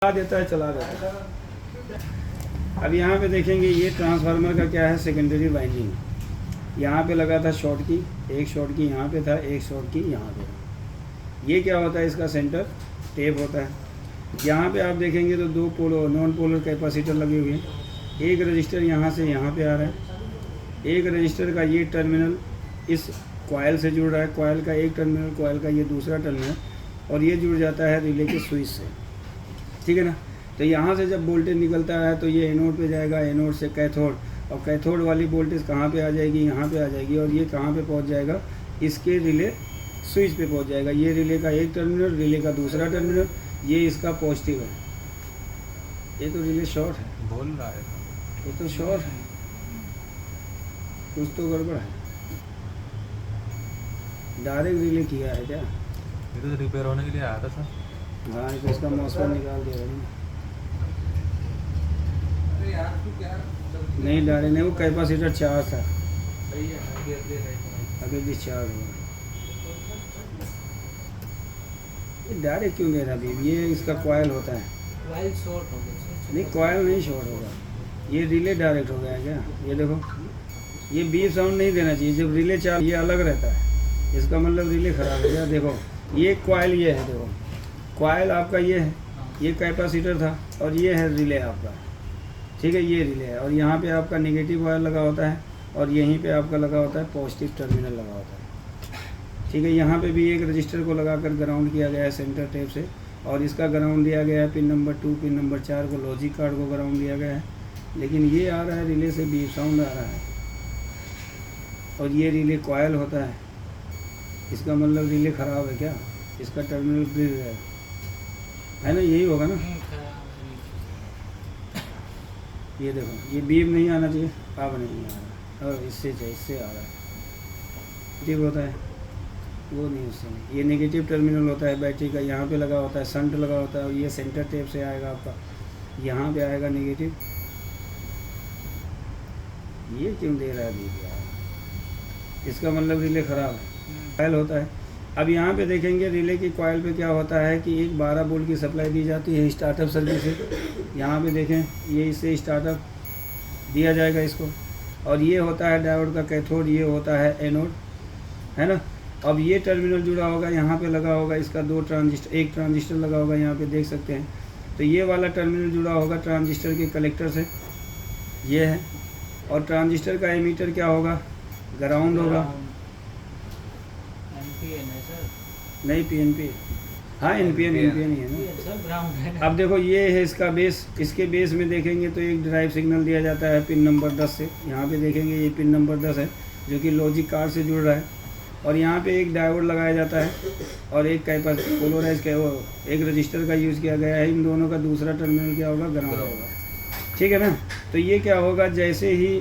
चला देता है। अब यहाँ पे देखेंगे ये ट्रांसफार्मर का क्या है, सेकेंडरी वाइंडिंग। यहाँ पे लगा था शॉर्ट की, एक शॉर्ट की यहाँ पे था, एक शॉर्ट की यहाँ पे था। ये क्या होता है, इसका सेंटर टेप होता है। यहाँ पे आप देखेंगे तो दो पोलो नॉन पोलर कैपेसिटर लगे हुए हैं। एक रजिस्टर यहाँ से यहाँ पे आ रहा है, एक रजिस्टर का ये टर्मिनल इस कॉयल से जुड़ रहा है, कॉयल का एक टर्मिनल, कॉयल का ये दूसरा टर्मिनल, और ये जुड़ जाता है रिले के स्विच से, ठीक है ना। तो यहाँ से जब वोल्टेज निकलता है तो ये एनोड पे जाएगा, एनोड से कैथोड, और कैथोड वाली वोल्टेज कहाँ पे आ जाएगी, यहाँ पे आ जाएगी, और ये कहाँ पे पहुँच जाएगा, इसके रिले स्विच पे पहुँच जाएगा। ये रिले का एक टर्मिनल, रिले का दूसरा टर्मिनल, ये इसका पॉजिटिव है। ये तो रिले शॉर्ट है, बोल रहा है, ये तो शॉर्ट है, कुछ तो गड़बड़ है। डायरेक्ट रिले किया है क्या? ये तो रिपेयर होने के लिए आया था सर। हाँ, तो इसका मॉसफेट निकाल दिया नहीं, डायरेक्ट नहीं, वो कैपेसिटर चार्ज था, अभी डिस्चार्ज हुआ। ये डायरेक्ट क्यों दे रहा बीम? ये इसका कॉयल होता है, कॉइल शॉर्ट हो गया। नहीं कॉयल नहीं शॉर्ट होगा, ये रिले डायरेक्ट हो गया है क्या? ये देखो, ये बीप साउंड नहीं देना चाहिए जब रिले चार्ज, ये अलग रहता है, इसका मतलब रिले ख़राब हो गया। देखो ये कॉयल, ये है, देखो कॉयल आपका ये है, ये कैपेसिटर था, और ये है रिले आपका, ठीक है, ये रिले है। और यहाँ पे आपका नेगेटिव वायर लगा होता है, और यहीं पे आपका लगा होता है पॉजिटिव टर्मिनल लगा होता है, ठीक है। यहाँ पे भी एक रजिस्टर को लगाकर ग्राउंड किया गया है सेंटर टेप से, और इसका ग्राउंड दिया गया है पिन नंबर 2, पिन नंबर 4 को लॉजिक कार्ड को ग्राउंड दिया गया है। लेकिन ये आ रहा है रिले से बीप साउंड आ रहा है, और ये रिले कॉयल होता है, इसका मतलब रिले ख़राब है क्या? इसका टर्मिनल ग्रिड है ना, यही होगा ना। ये देखो, ये बीम नहीं आना चाहिए, अब नहीं आ रहा, और इससे आ रहा है, नेगेटिव होता है, वो नहीं, उससे नहीं। ये नेगेटिव टर्मिनल होता है बैटरी का, यहाँ पे लगा होता है, शंट लगा होता है, और ये सेंटर टेप से आएगा आपका, यहाँ पे आएगा नेगेटिव। ये क्यों दे रहा है बीम यार? इसका मतलब रिले ख़राब है, कॉयल होता है। अब यहाँ पे देखेंगे रिले की कॉयल पे क्या होता है कि एक 12 वोल्ट की सप्लाई दी जाती है स्टार्टअप सर्किट से। यहाँ पे देखें, ये इससे स्टार्टअप दिया जाएगा इसको, और ये होता है डायोड का कैथोड, ये होता है एनोड, है ना। अब ये टर्मिनल जुड़ा होगा, यहाँ पे लगा होगा इसका दो ट्रांजिस्टर, एक ट्रांजिस्टर लगा होगा, यहाँ पे देख सकते हैं। तो ये वाला टर्मिनल जुड़ा होगा ट्रांजिस्टर के कलेक्टर से, ये है, और ट्रांजिस्टर का एमीटर क्या होगा, ग्राउंड होगा, नहीं पीएनपी, हाँ एनपीएन ही है ना। अब देखो ये है इसका बेस, इसके बेस में देखेंगे तो एक ड्राइव सिग्नल दिया जाता है पिन नंबर 10 से। यहाँ पे देखेंगे ये पिन नंबर 10 है जो कि लॉजिक कार्ड से जुड़ रहा है, और यहाँ पे एक डायोड लगाया जाता है, और एक पोलराइज का वो एक रजिस्टर का यूज़ किया गया है। इन दोनों का दूसरा टर्मिनल क्या होगा, ग्राउंड होगा, ठीक है ना। तो ये क्या होगा, जैसे ही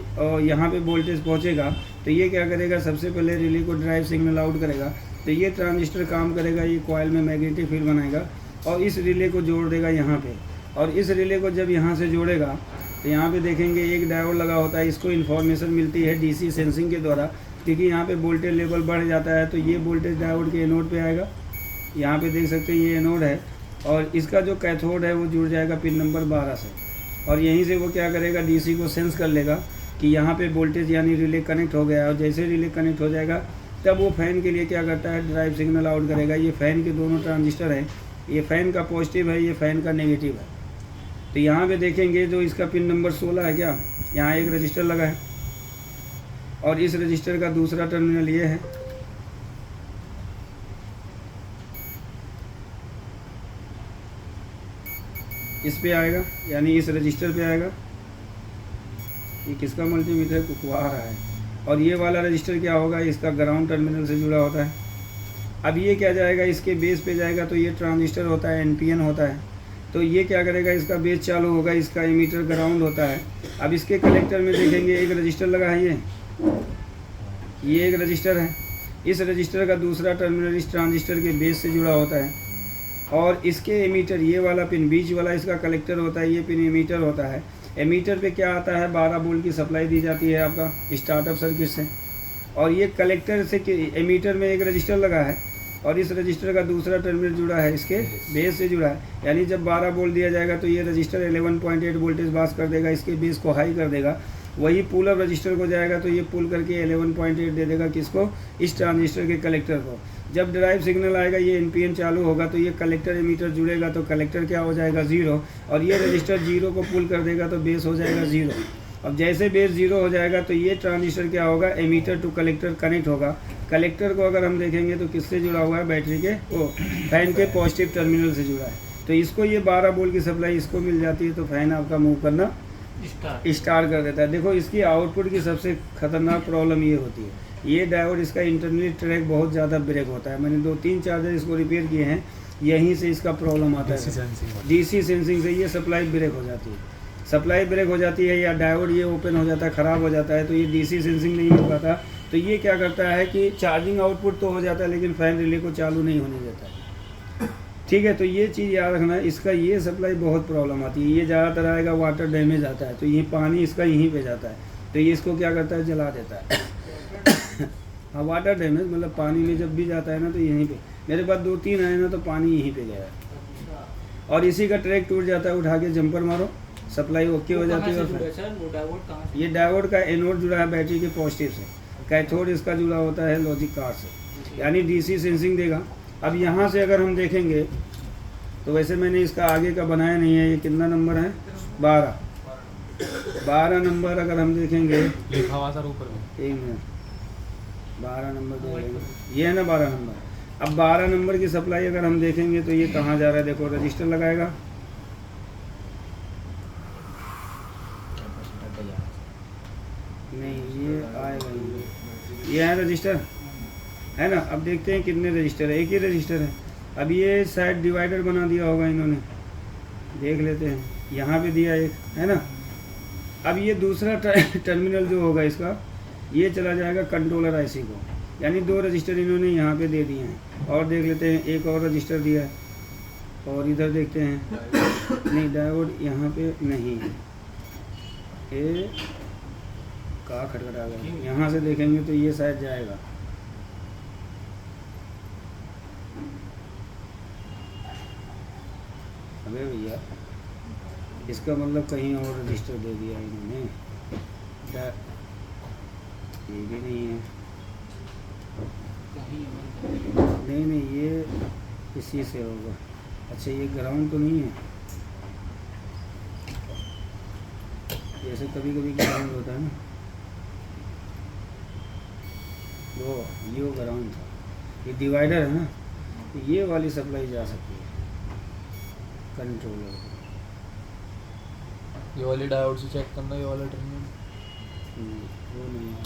यहाँ पे वोल्टेज पहुँचेगा तो ये क्या करेगा, सबसे पहले रिले को ड्राइव सिग्नल आउट करेगा, तो ये ट्रांजिस्टर काम करेगा, ये कॉयल में मैग्नेटिक फील्ड बनाएगा, और इस रिले को जोड़ देगा यहाँ पे। और इस रिले को जब यहाँ से जोड़ेगा तो यहाँ पे देखेंगे एक डायोड लगा होता है, इसको इन्फॉर्मेशन मिलती है डीसी सेंसिंग के द्वारा, क्योंकि यहाँ पे वोल्टेज लेवल बढ़ जाता है, तो ये वोल्टेज डायोड के एनोड पे आएगा। यहाँ पे देख सकते हैं ये एनोड है, और इसका जो कैथोड है वो जुड़ जाएगा पिन नंबर 12 से, और यहीं से वो क्या करेगा, डीसी को सेंस कर लेगा कि यहाँ पे वोल्टेज यानी रिले कनेक्ट हो गया है। और जैसे रिले कनेक्ट हो जाएगा तब वो फ़ैन के लिए क्या करता है, ड्राइव सिग्नल आउट करेगा। ये फ़ैन के दोनों ट्रांजिस्टर हैं, ये फ़ैन का पॉजिटिव है, ये फ़ैन का नेगेटिव है। तो यहाँ पे देखेंगे जो इसका पिन नंबर 16 है क्या, यहाँ एक रजिस्टर लगा है, और इस रजिस्टर का दूसरा टर्मिनल ये है, इस पे आएगा, यानी इस रजिस्टर पे आएगा। ये किसका मल्टीमीटर कुकवा रहा है, और ये वाला रजिस्टर क्या होगा, इसका ग्राउंड टर्मिनल से जुड़ा होता है। अब ये क्या जाएगा, इसके बेस पे जाएगा, तो ये ट्रांजिस्टर होता है, एनपीएन होता है, तो ये क्या करेगा, इसका बेस चालू होगा, इसका एमीटर ग्राउंड होता है। अब इसके कलेक्टर में देखेंगे एक रजिस्टर लगा है, ये एक रजिस्टर है, इस रजिस्टर का दूसरा टर्मिनल इस ट्रांजिस्टर के बेस से जुड़ा होता है, और इसके एमीटर, ये वाला पिन बीच वाला इसका कलेक्टर होता है, ये पिन एमीटर होता है। एमीटर पे क्या आता है, 12 वोल्ट की सप्लाई दी जाती है आपका स्टार्टअप सर्किट से, और ये कलेक्टर से एमीटर में एक रजिस्टर लगा है, और इस रजिस्टर का दूसरा टर्मिनल जुड़ा है इसके बेस से जुड़ा है, यानी जब 12 वोल्ट दिया जाएगा तो ये रजिस्टर 11.8 वोल्टेज पास कर देगा, इसके बेस को हाई कर देगा। वही पुल अप रजिस्टर को जाएगा तो ये पुल करके 11.8 दे देगा किसको, इस ट्रांजिस्टर के कलेक्टर को। जब ड्राइव सिग्नल आएगा ये एनपीएन चालू होगा तो ये कलेक्टर एमीटर जुड़ेगा तो कलेक्टर क्या हो जाएगा 0, और ये रजिस्टर 0 को पुल कर देगा तो बेस हो जाएगा 0। अब जैसे बेस 0 हो जाएगा तो ये ट्रांजिस्टर क्या होगा, एमीटर टू कलेक्टर कनेक्ट होगा। कलेक्टर को अगर हम देखेंगे तो किससे जुड़ा हुआ है, बैटरी के फैन के पॉजिटिव टर्मिनल से जुड़ा है। तो इसको ये 12 वोल्ट की सप्लाई इसको मिल जाती है तो फैन आपका मूव करना स्टार्ट कर देता है। देखो इसकी आउटपुट की सबसे खतरनाक प्रॉब्लम ये होती है, ये डायोड इसका इंटरनली ट्रैक बहुत ज़्यादा ब्रेक होता है। मैंने 2-3 चार्जर इसको रिपेयर किए हैं, यहीं से इसका प्रॉब्लम आता है। डीसी सेंसिंग से ये सप्लाई ब्रेक हो जाती है, सप्लाई ब्रेक हो जाती है या डायोड ये ओपन हो जाता है, ख़राब हो जाता है, तो ये डीसी सेंसिंग नहीं मिल पाता। तो ये क्या करता है कि चार्जिंग आउटपुट तो हो जाता है लेकिन फ़ैन रिले को चालू नहीं होने देता है। ठीक है, तो ये चीज़ याद रखना है, इसका ये सप्लाई बहुत प्रॉब्लम आती है। ये ज़्यादातर आएगा वाटर डैमेज आता है तो ये पानी इसका यहीं पे जाता है तो ये इसको क्या करता है, जला देता है। हाँ, वाटर डैमेज मतलब पानी में जब भी जाता है ना तो यहीं पे, मेरे पास 2-3 आए ना तो पानी यहीं पे गया है। और इसी का ट्रैक टूट जाता है, उठा के जंपर मारो, सप्लाई ओके हो जाती है। और ये डायोड का एनोड जुड़ा है बैटरी के पॉजिटिव से, कैथोड इसका जुड़ा होता है लॉजिक कार से, यानी डीसी सेंसिंग देगा। अब यहाँ से अगर हम देखेंगे तो वैसे मैंने इसका आगे का बनाया नहीं है, ये कितना नंबर है, 12 नंबर अगर हम देखेंगे, लिखा हुआ सर ऊपर में, 1 मिनट, 12 नंबर देखेंगे, ये है ना 12 नंबर। अब 12 नंबर की सप्लाई अगर हम देखेंगे तो ये कहाँ जा रहा है, देखो रजिस्टर लगाएगा, नहीं ये आएगा, ये है रजिस्टर है ना। अब देखते हैं कितने रजिस्टर है, एक ही रजिस्टर है। अब ये शायद डिवाइडर बना दिया होगा इन्होंने, देख लेते हैं, यहाँ पे दिया एक है ना। अब ये दूसरा टर्मिनल जो होगा इसका, ये चला जाएगा कंट्रोलर आईसी को, यानी 2 रजिस्टर इन्होंने यहाँ पे दे दिए हैं। और देख लेते हैं, एक और रजिस्टर दिया है, और इधर देखते हैं, नहीं डायोड यहाँ पे नहीं है, ये कहाँ खटखटा गया, यहाँ से देखेंगे तो ये शायद जाएगा, अबे भैया इसका मतलब कहीं और रजिस्टर दे दिया इन्होंने, ये भी नहीं है, नहीं ये इसी से होगा। अच्छा ये ग्राउंड तो नहीं है, जैसे कभी कभी ग्राउंड होता है ना, वो ग्राउंड था, ये डिवाइडर है ना, तो ये वाली सप्लाई जा सकती है कंट्रोलर को। ये वाली डायोड से चेक करना, ये वाला टर्मिनल वो नहीं है,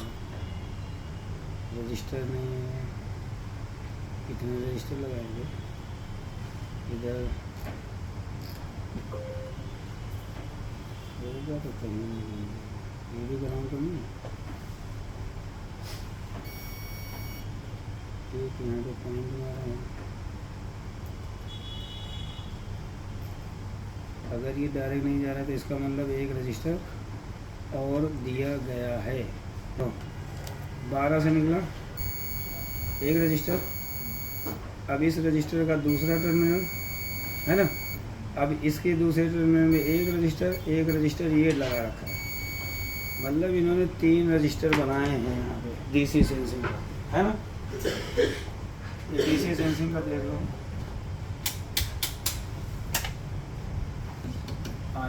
रजिस्टर नहीं है, कितने रजिस्टर लगाएंगे इधर होगा तो कहीं नहीं है, ये भी ग्राउंड तो नहीं है, एक यहाँ पे पॉइंट मारा है। अगर ये डायरेक्ट नहीं जा रहा है तो इसका मतलब एक रजिस्टर और दिया गया है। तो 12 से निकला एक रजिस्टर, अब इस रजिस्टर का दूसरा टर्मिनल है ना, अब इसके दूसरे टर्मिनल में एक रजिस्टर ये लगा रखा है, मतलब इन्होंने 3 रजिस्टर बनाए हैं यहाँ पे डीसी सेंसिंग का, है ना। ये डीसी सेंसिंग का देख लो,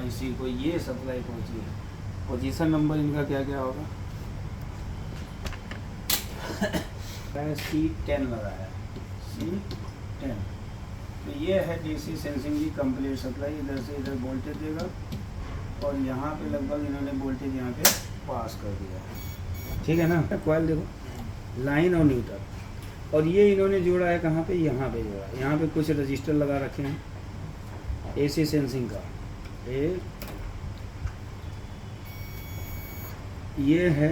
इसी को ये सप्लाई पहुंची है। पोजीशन नंबर इनका क्या क्या होगा, C10 लगा है, C10। तो ये है डीसी सेंसिंग की कंप्लीट सप्लाई, इधर से इधर वोल्टेज देगा और यहाँ पे लगभग इन्होंने वोल्टेज यहाँ पे पास कर दिया है, ठीक है ना। कॉइल देखो, लाइन और न्यूट्रल, और ये इन्होंने जोड़ा है कहाँ पे, यहाँ पे जोड़ा है, यहाँ पे कुछ रजिस्टर लगा रखे हैं एसी सेंसिंग का। ये है,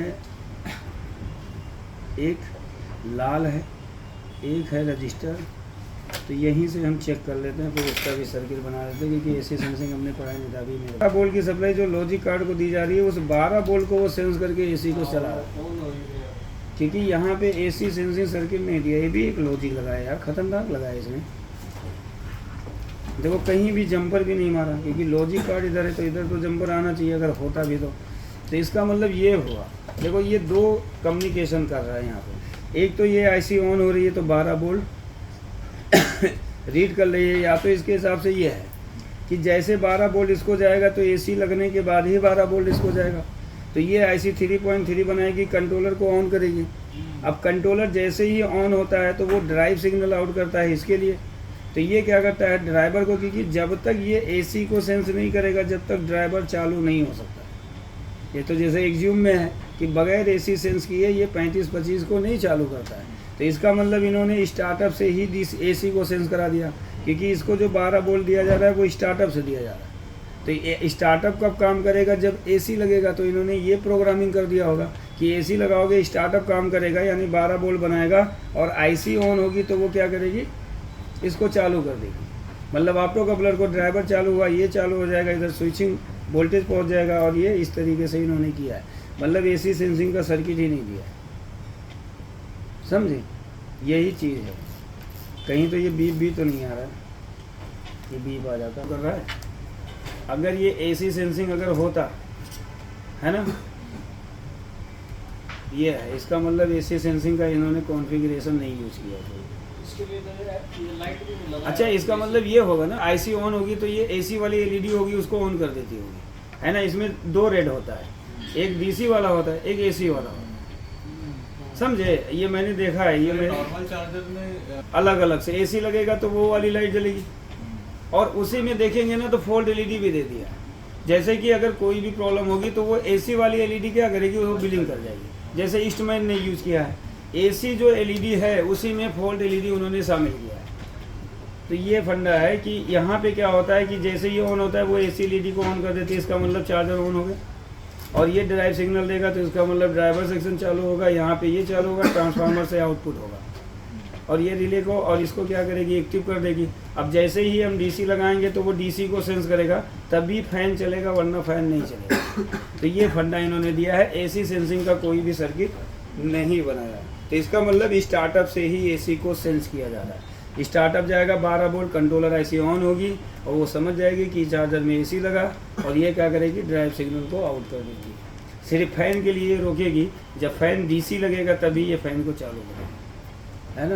एक लाल है, एक है रजिस्टर, तो यहीं से हम चेक कर लेते हैं, फिर इसका भी सर्किट बना लेते हैं, क्योंकि एसी सेंसिंग हमने पढ़ाई नहीं था अभी में। 12 वोल्ट की सप्लाई जो लॉजिक कार्ड को दी जा रही है, उस 12 वोल्ट को वो सेंस करके एसी को चला रहा है, क्योंकि यहाँ पे एसी सेंसिंग सर्किट नहीं दिया। ये भी एक लॉजिक लगाया यार, खतरनाक लगाया इसने। देखो कहीं भी जंपर भी नहीं मारा, क्योंकि लॉजिक कार्ड इधर है तो इधर तो जंपर आना चाहिए अगर होता भी तो इसका मतलब ये हुआ। देखो ये दो कम्युनिकेशन कर रहा है यहाँ पे। एक तो ये आईसी ऑन हो रही है तो 12 वोल्ट रीड कर रही है, या तो इसके हिसाब से ये है कि जैसे 12 वोल्ट इसको जाएगा तो एसी लगने के बाद ही 12 वोल्ट इसको जाएगा। तो ये आईसी 3.3 बनाएगी, कंट्रोलर को ऑन करेगी। अब कंट्रोलर जैसे ही ऑन होता है तो वो ड्राइव सिग्नल आउट करता है इसके लिए। तो ये क्या करता है ड्राइवर को, क्योंकि जब तक ये एसी को सेंस नहीं करेगा जब तक ड्राइवर चालू नहीं हो सकता। ये तो जैसे एग्ज्यूम में है कि बगैर एसी सेंस किए ये 35-25 को नहीं चालू करता है। तो इसका मतलब इन्होंने स्टार्टअप से ही एसी को सेंस करा दिया, क्योंकि इसको जो 12 वोल्ट दिया जा रहा है वो स्टार्टअप से दिया जा रहा है। तो स्टार्टअप कब काम करेगा, जब एसी लगेगा। तो इन्होंने ये प्रोग्रामिंग कर दिया होगा कि एसी लगाओगे स्टार्टअप काम करेगा, यानी 12 वोल्ट बनाएगा, और आईसी ऑन होगी तो वो क्या करेगी, इसको चालू कर देगी। मतलब ऑटो कपलर को ड्राइवर चालू हुआ, ये चालू हो जाएगा, इधर स्विचिंग वोल्टेज पहुंच जाएगा। और ये इस तरीके से इन्होंने किया है, मतलब एसी सेंसिंग का सर्किट ही नहीं दिया है। समझे, यही चीज़ है। कहीं तो ये बीप भी तो नहीं आ रहा है, ये बीप आ जाता कर रहा है। अगर ये एसी सेंसिंग अगर होता है ना, ये है इसका मतलब एसी सेंसिंग का इन्होंने कॉन्फ़िगरेशन नहीं यूज़ किया है। इसके लिए तो ये लाइट भी लगा। अच्छा, इसका मतलब ये होगा ना, आईसी ऑन होगी तो ये एसी वाली एलईडी होगी, उसको ऑन कर देती होगी, है ना। इसमें दो रेड होता है, एक डीसी वाला होता है, एक एसी वाला होता है। समझे, ये मैंने देखा है। ये नॉर्मल चार्जर में अलग अलग से एसी लगेगा तो वो वाली लाइट जलेगी, और उसी में देखेंगे ना तो फोल्ड एलईडी भी दे दिया। जैसे कि अगर कोई भी प्रॉब्लम होगी तो वो एसी वाली एलईडी क्या करेगी, वो बिलिंग कर जाएगी। जैसे ईस्टमैन ने यूज़ किया है, एसी जो एलईडी है उसी में फोल्ड एलईडी उन्होंने शामिल किया है। तो ये फंडा है कि यहाँ पे क्या होता है कि जैसे ये ऑन होता है वो एसी एलईडी को ऑन कर देती है, इसका मतलब चार्जर ऑन हो गया। और ये ड्राइव सिग्नल देगा तो इसका मतलब ड्राइवर सेक्शन चालू होगा, यहाँ पे ये चालू होगा, ट्रांसफार्मर से आउटपुट होगा, और ये रिले को और इसको क्या करेगी, एक्टिव कर देगी। अब जैसे ही हम डीसी लगाएंगे तो वो डीसी को सेंस करेगा, तभी फैन चलेगा, वरना फैन नहीं चलेगा। तो ये फंडा इन्होंने दिया है, एसी सेंसिंग का कोई भी सर्किट नहीं बनाया। तो इसका मतलब स्टार्टअप से ही एसी को सेंस किया जा रहा है। स्टार्टअप जाएगा 12 वोल्ट, कंट्रोलर आईसी ऑन होगी और वो समझ जाएगी कि चार्जर में एसी लगा, और ये क्या करेगी, ड्राइव सिग्नल को आउट कर देगी। सिर्फ फैन के लिए रोकेगी, जब फैन डीसी लगेगा तभी ये फैन को चालू करेगी, है ना।